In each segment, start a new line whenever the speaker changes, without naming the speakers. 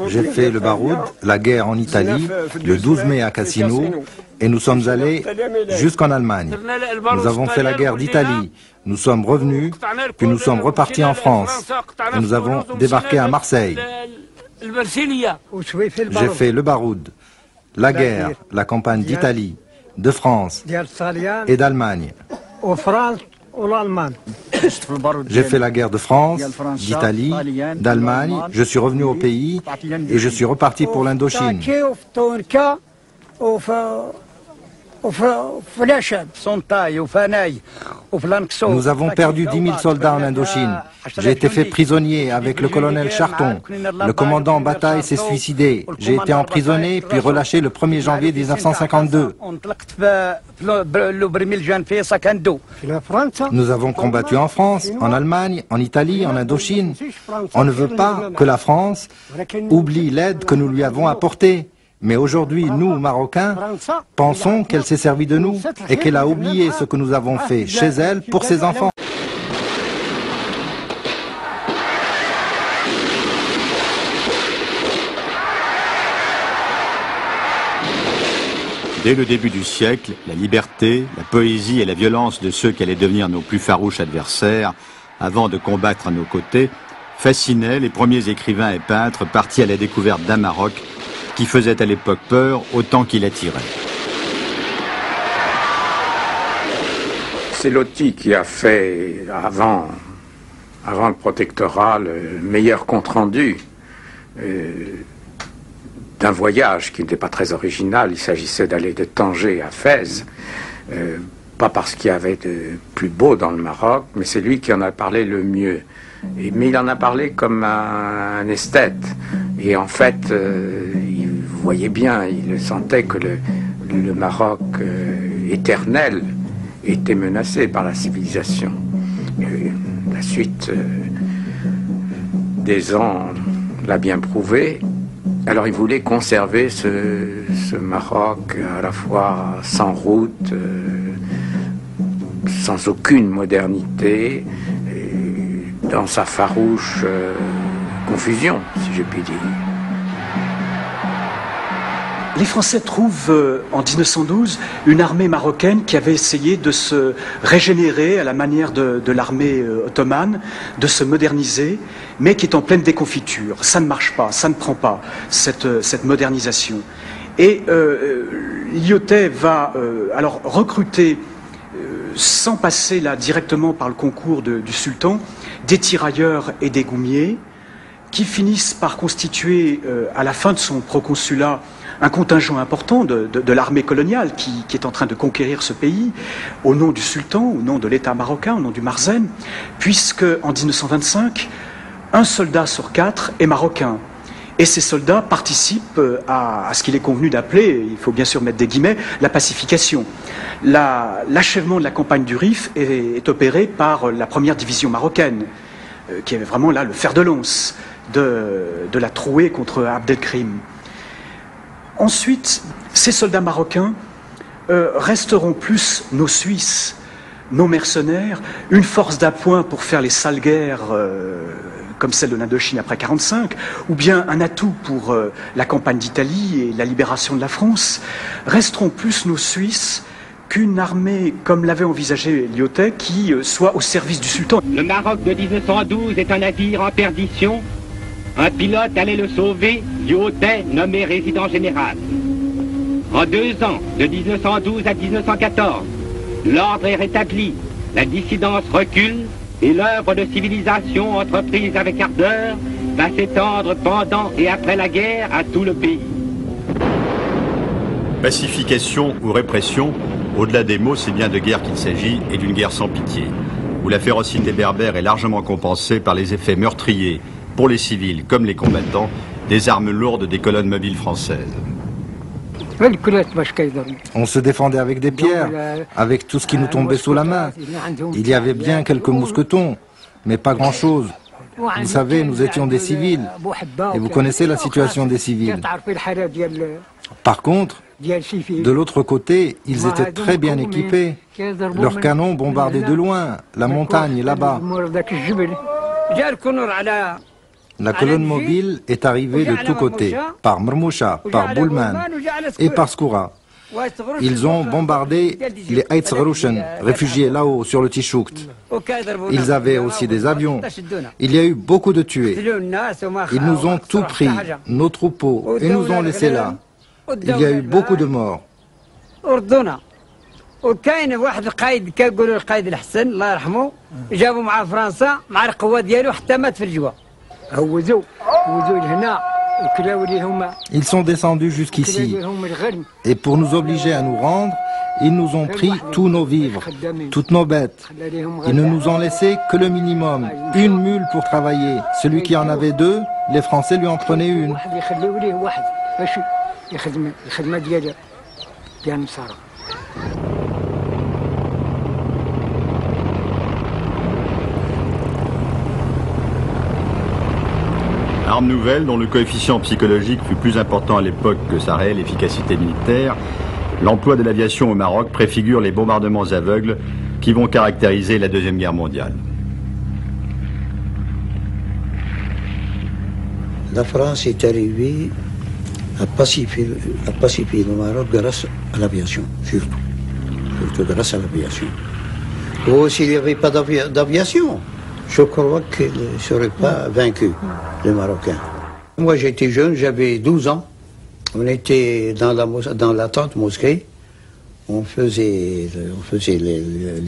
J'ai fait le Baroud, la guerre en Italie, le 12 mai à Cassino, et nous sommes allés jusqu'en Allemagne. Nous avons fait la guerre d'Italie, nous sommes revenus, puis nous sommes repartis en France, et nous avons débarqué à Marseille. J'ai fait le Baroud, la guerre, la campagne d'Italie, de France et d'Allemagne. J'ai fait la guerre de France, d'Italie, d'Allemagne, je suis revenu au pays et je suis reparti pour l'Indochine. Nous avons perdu 10 000 soldats en Indochine. J'ai été fait prisonnier avec le colonel Charton. Le commandant en bataille s'est suicidé. J'ai été emprisonné puis relâché le 1er janvier 1952. Nous avons combattu en France, en Allemagne, en Italie, en Indochine. On ne veut pas que la France oublie l'aide que nous lui avons apportée. Mais aujourd'hui, nous, Marocains, pensons qu'elle s'est servie de nous et qu'elle a oublié ce que nous avons fait chez elle pour ses enfants.
Dès le début du siècle, la liberté, la poésie et la violence de ceux qui allaient devenir nos plus farouches adversaires, avant de combattre à nos côtés, fascinaient les premiers écrivains et peintres partis à la découverte d'un Maroc qui faisait à l'époque peur autant qu'il attirait.
C'est Loti qui a fait, avant le protectorat, le meilleur compte-rendu d'un voyage qui n'était pas très original. Il s'agissait d'aller de Tanger à Fès, pas parce qu'il y avait de plus beau dans le Maroc, mais c'est lui qui en a parlé le mieux. Mais il en a parlé comme un esthète. Et en fait, il voyait bien, il sentait que le Maroc éternel était menacé par la civilisation. Et la suite des ans l'a bien prouvé. Alors il voulait conserver ce Maroc à la fois sans route, sans aucune modernité, dans sa farouche confusion, si je puis dire.
Les Français trouvent en 1912 une armée marocaine qui avait essayé de se régénérer à la manière de l'armée ottomane, de se moderniser, mais qui est en pleine déconfiture. Ça ne marche pas, ça ne prend pas, cette modernisation. Et Lyautey va alors recruter, sans passer là directement par le concours du sultan, des tirailleurs et des goumiers qui finissent par constituer, à la fin de son proconsulat, un contingent important de l'armée coloniale qui est en train de conquérir ce pays au nom du sultan, au nom de l'État marocain, au nom du Marzen, puisque en 1925, un soldat sur 4 est marocain. Et ces soldats participent à ce qu'il est convenu d'appeler, il faut bien sûr mettre des guillemets, la pacification. L'achèvement de la campagne du Rif est opéré par la première division marocaine, qui avait vraiment là le fer de lance de la trouée contre Abdelkrim. Ensuite, ces soldats marocains resteront plus nos Suisses, nos mercenaires, une force d'appoint pour faire les sales guerres comme celle de l'Indochine après 1945, ou bien un atout pour la campagne d'Italie et la libération de la France, resteront plus nos Suisses qu'une armée, comme l'avait envisagé Lyautey, qui soit au service du sultan.
Le Maroc de 1912 est un navire en perdition. Un pilote allait le sauver, Lyautey nommé résident général. En 2 ans, de 1912 à 1914, l'ordre est rétabli, la dissidence recule et l'œuvre de civilisation entreprise avec ardeur va s'étendre pendant et après la guerre à tout le pays.
Pacification ou répression, au-delà des mots, c'est bien de guerre qu'il s'agit, et d'une guerre sans pitié, où la férocité berbère est largement compensée par les effets meurtriers, pour les civils comme les combattants, des armes lourdes des colonnes mobiles françaises.
On se défendait avec des pierres, avec tout ce qui nous tombait sous la main. Il y avait bien quelques mousquetons, mais pas grand-chose. Vous savez, nous étions des civils, et vous connaissez la situation des civils. Par contre, de l'autre côté, ils étaient très bien équipés. Leurs canons bombardaient de loin, la montagne est là-bas. La colonne mobile est arrivée de tous côtés, par Mermoucha, par Boulman et par Skoura. Ils ont bombardé les Aïtzgharouchen, réfugiés là-haut sur le Tichoukt. Ils avaient aussi des avions. Il y a eu beaucoup de tués. Ils nous ont tout pris, nos troupeaux, et nous ont laissés là. Il y a eu beaucoup de morts.
وكاين واحد القائد كيقولوا القائد الحسن الله يرحمه جابوا مع فرنسا مع القوه ديالو حتى مات في الجوا هوزوا لهنا الكلاوي اللي هما.
Ils sont descendus jusqu'ici et pour nous obliger à nous rendre, ils nous ont pris tous nos vivres, toutes nos bêtes. Ils ne nous ont laissé que le minimum, une mule pour travailler. Celui qui en avait deux, les Français lui en prenaient une.
Arme nouvelle dont le coefficient psychologique fut plus important à l'époque que sa réelle efficacité militaire, l'emploi de l'aviation au Maroc préfigure les bombardements aveugles qui vont caractériser la Deuxième Guerre mondiale.
La France est arrivée à pacifier le Maroc grâce à l'aviation, surtout grâce à l'aviation. Oh, s'il n'y avait pas d'aviation, je crois qu'ils ne seraient pas vaincus, les Marocains. Moi, j'étais jeune, j'avais 12 ans. On était dans la tente mosquée. On faisait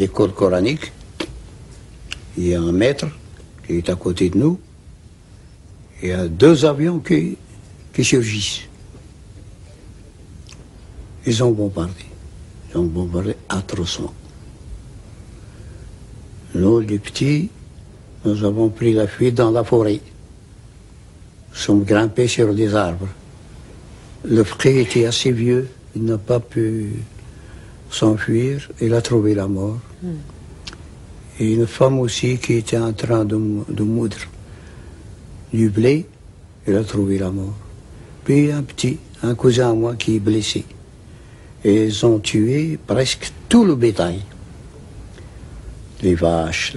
l'école coranique. Il y a un maître qui est à côté de nous. Il y a deux avions qui surgissent. Ils ont bombardé atrocement. Nous, les petits, nous avons pris la fuite dans la forêt. Nous sommes grimpés sur des arbres. Le frère était assez vieux, il n'a pas pu s'enfuir, il a trouvé la mort. Et une femme aussi qui était en train de moudre du blé, elle a trouvé la mort. Puis un cousin à moi qui est blessé. Et ils ont tué presque tout le bétail. Les vaches,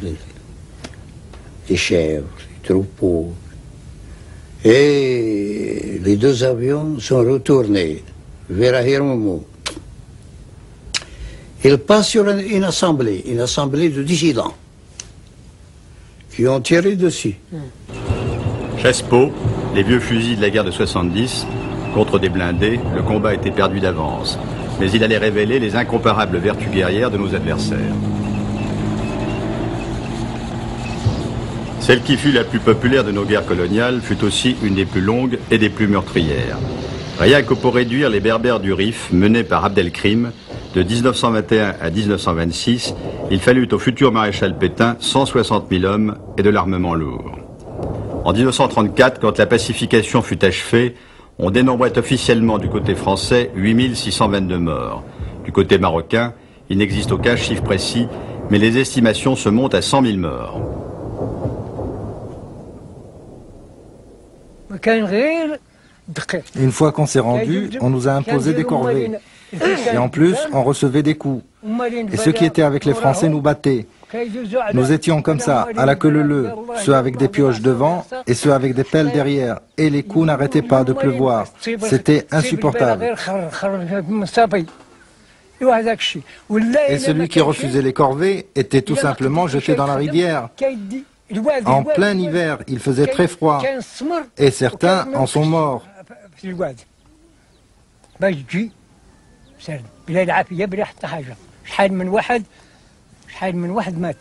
les chèvres, les troupeaux. Et les deux avions sont retournés vers Ahirmoumou. Ils passent sur une assemblée de dissidents qui ont tiré dessus.
Chessepo, les vieux fusils de la guerre de 70, contre des blindés, le combat était perdu d'avance. Mais il allait révéler les incomparables vertus guerrières de nos adversaires. Celle qui fut la plus populaire de nos guerres coloniales fut aussi une des plus longues et des plus meurtrières. Rien que pour réduire les Berbères du Rif, menés par Abdelkrim, de 1921 à 1926, il fallut au futur maréchal Pétain 160 000 hommes et de l'armement lourd. En 1934, quand la pacification fut achevée, on dénombrait officiellement du côté français 8 622 morts. Du côté marocain, il n'existe aucun chiffre précis, mais les estimations se montent à 100 000 morts.
Une fois qu'on s'est rendu, on nous a imposé des corvées. Et en plus, on recevait des coups. Et ceux qui étaient avec les Français nous battaient. Nous étions comme ça, à la queue leu-leu, ceux avec des pioches devant et ceux avec des pelles derrière. Et les coups n'arrêtaient pas de pleuvoir. C'était insupportable. Et celui qui refusait les corvées était tout simplement jeté dans la rivière. En plein hiver, il faisait très froid. Et certains en sont morts.
بلا العافيه بلا حتى حاجه شحال من واحد مات